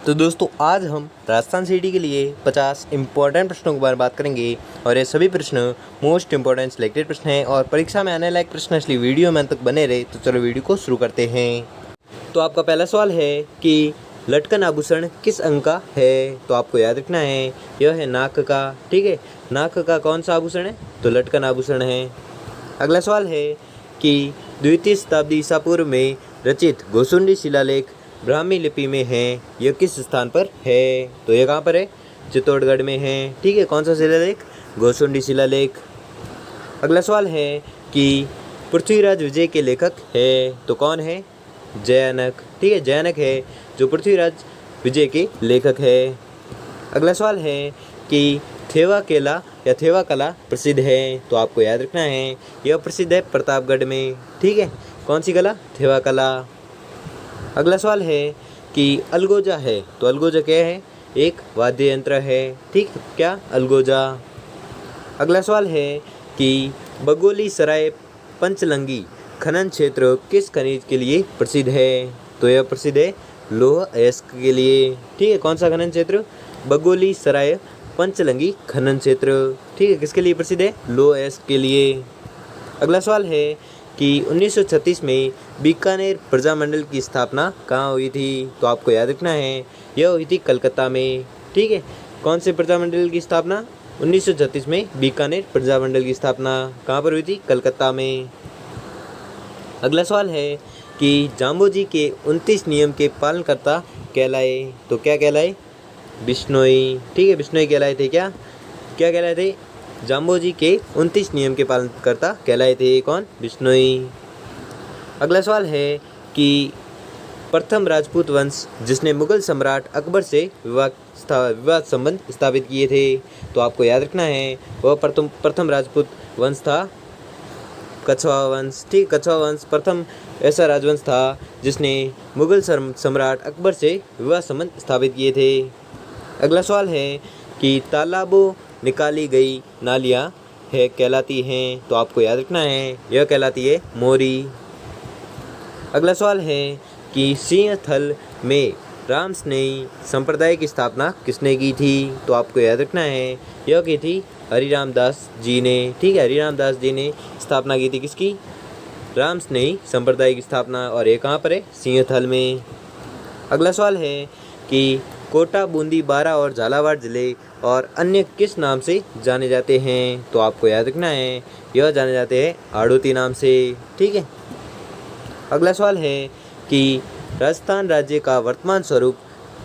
तो दोस्तों आज हम राजस्थान सिटी के लिए 50 इम्पोर्टेंट प्रश्नों के बारे में बात करेंगे और ये सभी प्रश्न मोस्ट इम्पोर्टेंट सिलेक्टेड प्रश्न हैं और परीक्षा में आने लायक प्रश्न, इसलिए वीडियो में अंत तक बने रहे। तो चलो वीडियो को शुरू करते हैं। तो आपका पहला सवाल है कि लटकन आभूषण किस अंग का है। तो आपको याद रखना है यह है नाक का। ठीक है, नाक का कौन सा आभूषण है? तो लटकन आभूषण है। अगला सवाल है कि द्वितीय शताब्दी ईसा पूर्व में रचित गोसुंडी शिलालेख ब्राह्मी लिपि में है, यह किस स्थान पर है? तो यह कहाँ पर है? चित्तौड़गढ़ में है। ठीक है, कौन सा शिलालेख? गोसुंडी शिलालेख। अगला सवाल है कि पृथ्वीराज विजय के लेखक है, तो कौन है? जयानक। ठीक है, जयानक है जो पृथ्वीराज विजय के लेखक है। अगला सवाल है कि थेवा केला या थेवा कला प्रसिद्ध है, तो आपको याद रखना है यह प्रसिद्ध है प्रतापगढ़ में। ठीक है, कौन सी कला? थेवा कला। अगला सवाल है कि अलगोजा है, तो अलगोजा क्या है? एक वाद्य यंत्र है। ठीक, क्या? अलगोजा। अगला सवाल है कि बगोली सराय पंचलंगी खनन क्षेत्र किस खनिज के लिए प्रसिद्ध है? तो यह प्रसिद्ध है लौह अयस्क के लिए। ठीक है, कौन सा खनन क्षेत्र? बगोली सराय पंचलंगी खनन क्षेत्र। ठीक है, किसके लिए प्रसिद्ध है? लौह अयस्क के लिए। अगला सवाल है कि 1936 में बीकानेर प्रजामंडल की स्थापना कहाँ हुई थी? तो आपको याद रखना है यह हुई थी कलकत्ता में। ठीक है, कौन से प्रजामंडल की स्थापना? 1936 में बीकानेर प्रजामंडल की स्थापना कहाँ पर हुई थी? कलकत्ता में। अगला सवाल है कि जाम्बोजी के 29 नियम के पालनकर्ता कहलाए, तो क्या कहलाए? बिश्नोई। ठीक है, बिश्नोई कहलाए थे। क्या क्या कहलाए थे? जाम्बोजी के 29 नियम के पालनकर्ता कहलाए थे। कौन? बिश्नोई। अगला सवाल है कि प्रथम राजपूत वंश जिसने मुगल सम्राट अकबर से विवाद संबंध स्थापित किए थे, तो आपको याद रखना है वह प्रथम राजपूत वंश था कछवा वंश। ठीक, कछवा वंश प्रथम ऐसा राजवंश था जिसने मुगल सम्राट अकबर से विवाद संबंध स्थापित किए थे। अगला सवाल है कि तालाबों निकाली गई नालियाँ है कहलाती हैं, तो आपको याद रखना है यह कहलाती है मोरी। अगला सवाल है कि सिंहथल में रामस्नेही संप्रदाय की स्थापना किसने की थी? तो आपको याद रखना है यह की थी हरिराम दास जी ने। ठीक है, हरिराम दास जी ने स्थापना की थी किसकी? रामस्नेही संप्रदाय की स्थापना, और ये कहाँ पर है? सिंहथल में। अगला सवाल है कि कोटा, बूंदी, बारा और झालावाड़ जिले और अन्य किस नाम से जाने जाते हैं? तो आपको याद रखना है यह जाने जाते हैं आड़ोती नाम से। ठीक है। अगला सवाल है कि राजस्थान राज्य का वर्तमान स्वरूप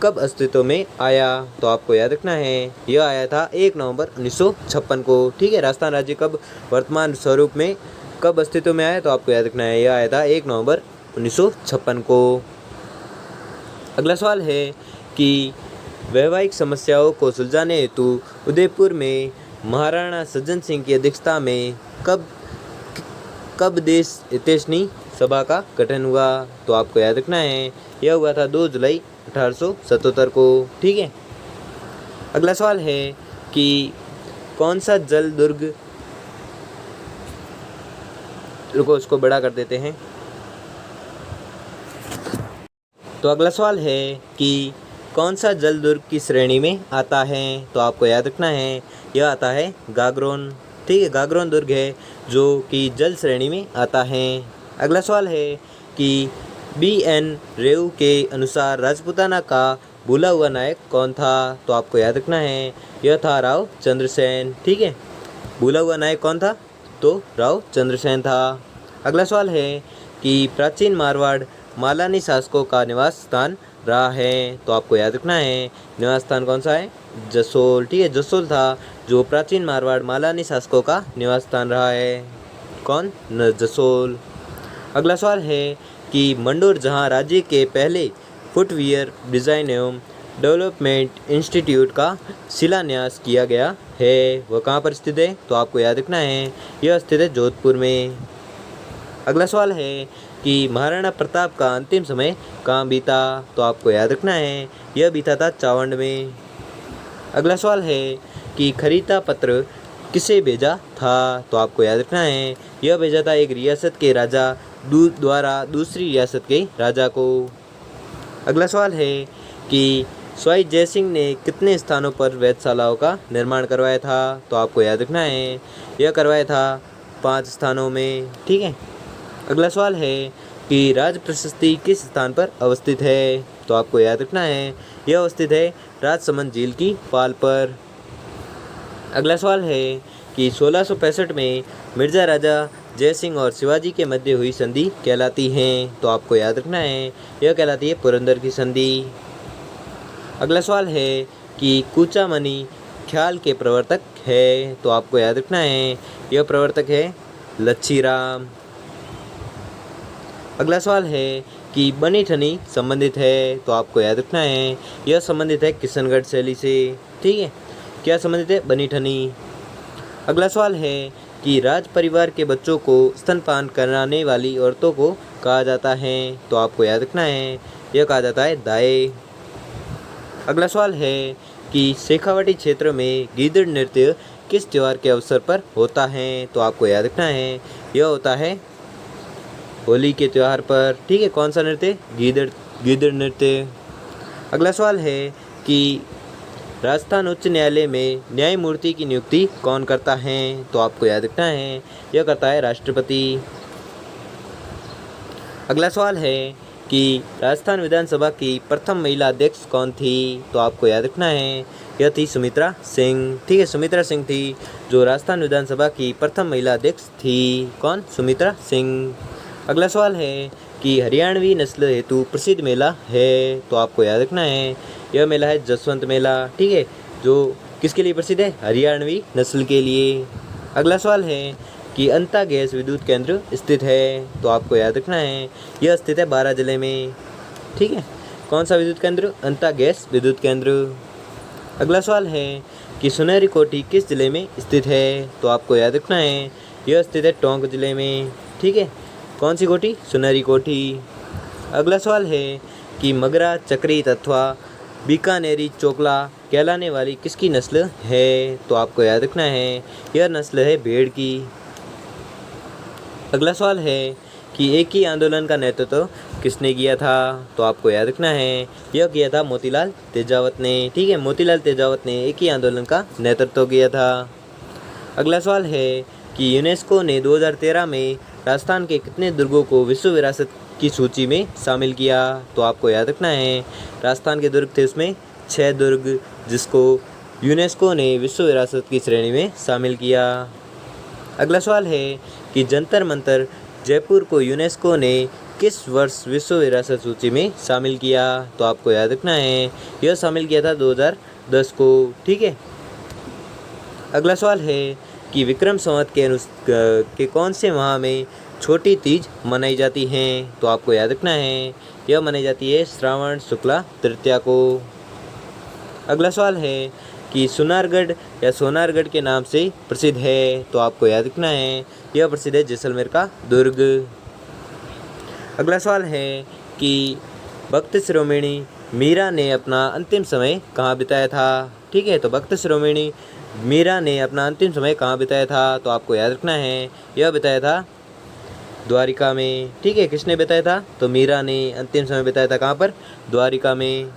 कब अस्तित्व में आया? तो आपको याद रखना है यह आया था 1 नवंबर 1956 को। ठीक है, राजस्थान राज्य कब वर्तमान स्वरूप में कब अस्तित्व में आया? तो आपको याद रखना है यह आया था 1 नवंबर 1956 को। अगला सवाल है कि वैवाहिक समस्याओं को सुलझाने हेतु उदयपुर में महाराणा सज्जन सिंह की अध्यक्षता में कब देश हितैषणी सभा का गठन हुआ? तो आपको याद रखना है यह हुआ था 2 जुलाई 1877 को। ठीक है। अगला सवाल है कि कौन सा जल दुर्ग, रुको उसको बड़ा कर देते हैं। तो अगला सवाल है कि कौन सा जल दुर्ग की श्रेणी में आता है? तो आपको याद रखना है यह आता है गागरोन। ठीक है, गागरोन दुर्ग है जो कि जल श्रेणी में आता है। अगला सवाल है कि BN रेऊ के अनुसार राजपूताना का भूला हुआ नायक कौन था? तो आपको याद रखना है यह था राव चंद्रसेन। ठीक है, भूला हुआ नायक कौन था? तो राव चंद्रसेन था। अगला सवाल है कि प्राचीन मारवाड़ मालानी शासकों का निवास स्थान रहा है, तो आपको याद रखना है निवास स्थान कौन सा है? जसोल। ठीक है, जसोल था जो प्राचीन मारवाड़ मालानी शासकों का निवास स्थान रहा है। कौन? जसोल। अगला सवाल है कि मंडोर जहां राज्य के पहले फुटवियर डिज़ाइन एवं डेवलपमेंट इंस्टीट्यूट का शिलान्यास किया गया है वह कहाँ पर स्थित है? तो आपको याद रखना है यह स्थित है जोधपुर में। अगला सवाल है कि महाराणा प्रताप का अंतिम समय कहाँ बीता? तो आपको याद रखना है यह बीता था चावंड में। अगला सवाल है कि खरीदा पत्र किसे भेजा था? तो आपको याद रखना है यह भेजा था एक रियासत के राजा द्वारा दूसरी रियासत के राजा को। अगला सवाल है कि सवाई जयसिंह ने कितने स्थानों पर वेधशालाओं का निर्माण करवाया था? तो आपको याद रखना है यह करवाया था 5 स्थानों में। ठीक है। अगला सवाल है कि राज प्रशस्ति किस स्थान पर अवस्थित है? तो आपको याद रखना है यह अवस्थित है राजसमंद झील की पाल पर। अगला सवाल है कि 1665 में मिर्जा राजा जयसिंह और शिवाजी के मध्य हुई संधि कहलाती है? तो आपको याद रखना है यह कहलाती है पुरंदर की संधि। अगला सवाल है कि कूचामणि ख्याल के प्रवर्तक है? तो आपको याद रखना है यह प्रवर्तक है लच्छीराम। अगला सवाल है कि बनी ठनी संबंधित है? तो आपको याद रखना है यह संबंधित है किशनगढ़ शैली से। ठीक है। क्या संबंधित है? बनी ठनी। अगला सवाल है कि राज परिवार के बच्चों को स्तनपान कराने वाली औरतों को कहा जाता है? तो आपको याद रखना है यह कहा जाता है दाई। अगला सवाल है कि शेखावाटी क्षेत्र में गीदड़ नृत्य किस त्योहार के अवसर पर होता है? तो आपको याद रखना है यह होता है होली के त्यौहार पर। ठीक है। कौन सा नृत्य? गीदड़ नृत्य। अगला सवाल है कि राजस्थान उच्च न्यायालय में न्यायमूर्ति की नियुक्ति कौन करता है? तो आपको याद रखना है यह करता है राष्ट्रपति। अगला सवाल है कि राजस्थान विधानसभा की प्रथम महिला अध्यक्ष कौन थी? तो आपको याद रखना है यह थी सुमित्रा सिंह। ठीक है। सुमित्रा सिंह थी जो राजस्थान विधानसभा की प्रथम महिला अध्यक्ष थी। कौन? सुमित्रा सिंह। अगला सवाल है कि हरियाणवी नस्ल हेतु प्रसिद्ध मेला है? तो आपको याद रखना है यह मेला है जसवंत मेला। ठीक है। जो किसके लिए प्रसिद्ध है? हरियाणवी नस्ल के लिए। अगला सवाल है कि अंता गैस विद्युत केंद्र स्थित है? तो आपको याद रखना है यह स्थित है बारां जिले में। ठीक है। कौन सा विद्युत केंद्र? अंता गैस विद्युत केंद्र। अगला सवाल है कि सुनहरी कोठी किस जिले में स्थित है? तो आपको याद रखना है यह स्थित है टोंक जिले में। ठीक है। कौन सी कोठी? सुनहरी कोठी। अगला सवाल है कि मगरा चक्रीत अथवा बीकानेरी चोकला कहलाने वाली किसकी नस्ल है? तो आपको याद रखना है यह नस्ल है भेड़ की। अगला सवाल है कि एक ही आंदोलन का नेतृत्व किसने किया था? तो आपको याद रखना है यह किया था मोतीलाल तेजावत ने। ठीक है। मोतीलाल तेजावत ने एक ही आंदोलन का नेतृत्व किया था। अगला सवाल है कि यूनेस्को ने 2013 में राजस्थान के कितने दुर्गों को विश्व विरासत की सूची में शामिल किया? तो आपको याद रखना है राजस्थान के दुर्ग थे उसमें 6 दुर्ग जिसको यूनेस्को ने विश्व विरासत की श्रेणी में शामिल किया। अगला सवाल है कि जंतर मंतर जयपुर को यूनेस्को ने किस वर्ष विश्व विरासत सूची में शामिल किया? तो आपको याद रखना है यह शामिल किया था 2010 को। ठीक है। अगला सवाल है कि विक्रम संवत के कौन से माह में छोटी तीज मनाई जाती है? तो आपको याद रखना है यह मनाई जाती है श्रावण शुक्ला तृतीया को। अगला सवाल है कि सुनारगढ़ या सोनारगढ़ के नाम से प्रसिद्ध है? तो आपको याद रखना है यह प्रसिद्ध है जैसलमेर का दुर्ग। अगला सवाल है कि भक्त शिरोमणि मीरा ने अपना अंतिम समय कहाँ बिताया था? ठीक है। तो भक्त शिरोमणि मीरा ने अपना अंतिम समय कहाँ बिताया था? तो आपको याद रखना है यह बिताया था द्वारिका में। ठीक है। किसने बिताया था? तो मीरा ने अंतिम समय बिताया था कहाँ पर? द्वारिका में।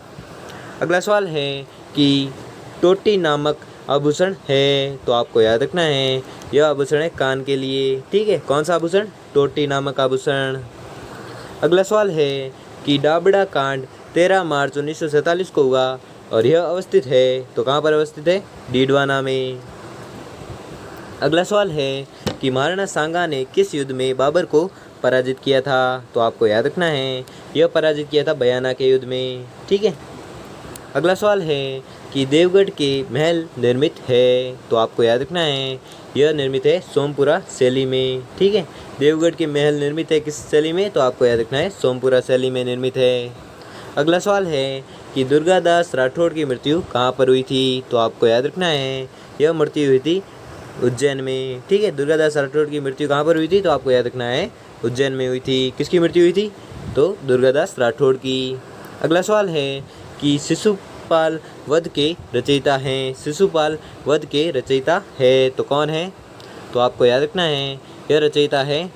अगला सवाल है कि टोटी नामक आभूषण है? तो आपको याद रखना है यह आभूषण है कान के लिए। ठीक है। कौन सा आभूषण? टोटी नामक आभूषण। अगला सवाल है कि डाबड़ा कांड 13 मार्च 1947 को हुआ और यह अवस्थित है तो कहाँ पर अवस्थित है? डीडवाना में। अगला सवाल है कि महाराणा सांगा ने किस युद्ध में बाबर को पराजित किया था? तो आपको याद रखना है यह पराजित किया था बयाना के युद्ध में। ठीक है। अगला सवाल है कि देवगढ़ के महल निर्मित है? तो आपको याद रखना है यह निर्मित है सोमपुरा शैली में। ठीक है। देवगढ़ के महल निर्मित है किस शैली में? तो आपको याद रखना है सोमपुरा शैली में निर्मित है। अगला सवाल है कि दुर्गादास राठौड़ की मृत्यु कहाँ पर हुई थी? तो आपको याद रखना है यह मृत्यु हुई थी उज्जैन में। ठीक है। दुर्गादास राठौड़ की मृत्यु कहाँ पर हुई थी? तो आपको याद रखना है उज्जैन में हुई थी। किसकी मृत्यु हुई थी? तो दुर्गादास राठौड़ की। अगला सवाल है कि शिशुपाल वध के रचयिता हैं? शिशुपाल वध के रचयिता है तो कौन है? तो आपको याद रखना है यह रचयिता है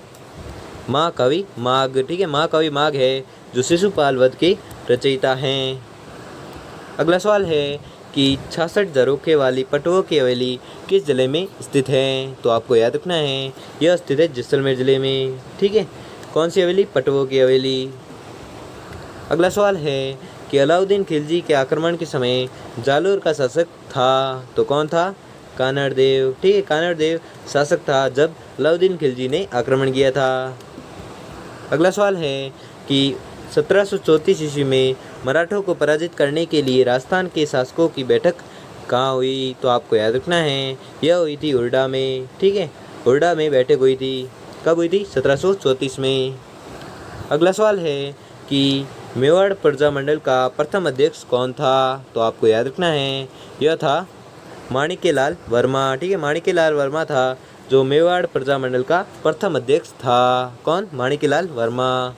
महाकवि माघ। ठीक है। महाकवि माघ है जो शिशुपाल वध के रचयिता हैं। अगला सवाल है कि 66 झरोखे वाली पटुओं की हवेली किस जिले में स्थित है? तो आपको याद रखना है यह स्थित है जैसलमेर जिले में। ठीक है, कौन सी हवेली? पटुओं की हवेली। अगला सवाल है कि अलाउद्दीन खिलजी के आक्रमण के समय जालोर का शासक था, तो कौन था? कानड़ देव। ठीक है, कानड़ देव शासक था जब अलाउद्दीन खिलजी ने आक्रमण किया था। अगला सवाल है कि 1734 ईस्वी में मराठों को पराजित करने के लिए राजस्थान के शासकों की बैठक कहाँ हुई? तो आपको याद रखना है यह हुई थी हुरडा में। ठीक है, हुरडा में बैठक हुई थी। कब हुई थी? 1734 में। अगला सवाल है कि मेवाड़ प्रजामंडल का प्रथम अध्यक्ष कौन था? तो आपको याद रखना है यह था माणिक्यलाल वर्मा। ठीक है, माणिक्यलाल वर्मा था जो मेवाड़ प्रजामंडल का प्रथम अध्यक्ष था। कौन? माणिक्यलाल वर्मा।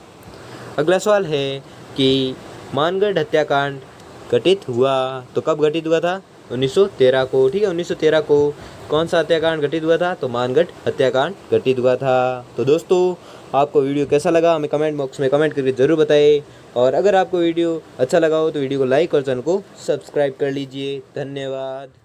अगला सवाल है कि मानगढ़ हत्याकांड घटित हुआ, तो कब घटित हुआ था? 1913 को। ठीक है, 1913 को कौन सा हत्याकांड घटित हुआ था? तो मानगढ़ हत्याकांड घटित हुआ था। तो दोस्तों, आपको वीडियो कैसा लगा हमें कमेंट बॉक्स में कमेंट करके ज़रूर बताएं, और अगर आपको वीडियो अच्छा लगा हो तो वीडियो को लाइक और चैनल को सब्सक्राइब कर लीजिए। धन्यवाद।